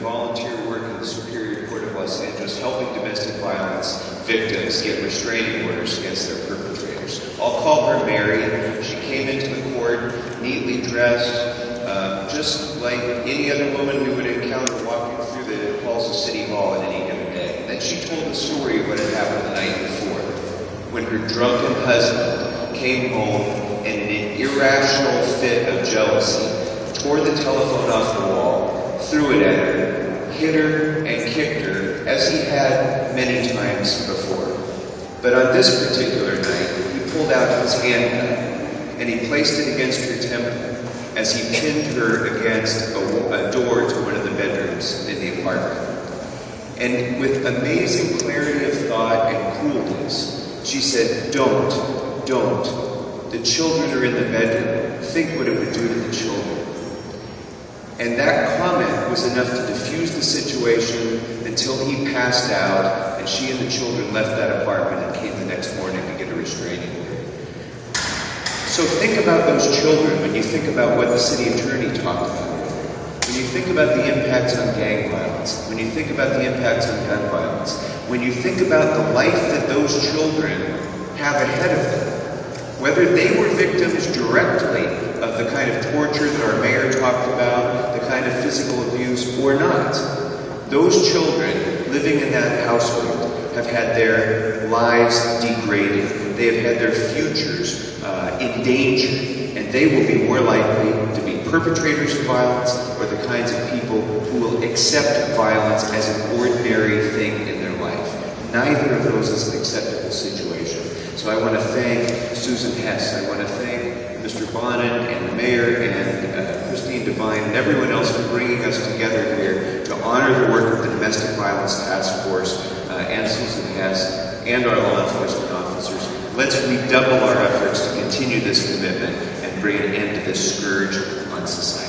volunteer work in the Superior Court of Los Angeles, helping domestic violence victims get restraining orders against their perpetrators. I'll call her Mary. She came into the court neatly dressed, just like any other woman we would encounter walking through the halls of City Hall on any given day. And then she told the story of what had happened the night before, when her drunken husband came home and in an irrational fit of jealousy tore the telephone off the wall, threw it at her, hit her, and kicked her, as he had many times before. But on this particular night, he pulled out his handgun and he placed it against her temple as he pinned her against a door to one of the bedrooms in the apartment. And with amazing clarity of thought and coolness, she said, don't. The children are in the bedroom. Think what it would do to the children. And that comment was enough to diffuse the situation until he passed out and she and the children left that apartment and came the next morning to get a restraining order. So think about those children when you think about what the city attorney talked about. When you think about the impacts on gang violence, when you think about the impacts on gun violence, when you think about the life that those children have ahead of them, whether they were victims directly of the kind of torture that our mayor talked about, the kind of physical abuse, or not, those children living in that household have had their lives degraded. They have had their futures endangered, and they will be more likely to be perpetrators of violence or the kinds of people who will accept violence as an ordinary thing in their life. Neither of those is an acceptable situation. So I want to thank Susan Hess. I want to thank Mr. Bonin and the mayor and Christine Devine and everyone else for bringing us together here to honor the work of the Domestic Violence Task Force and Susan Hess and our law enforcement officers. Let's redouble our efforts to continue this commitment and bring an end to this scourge on society.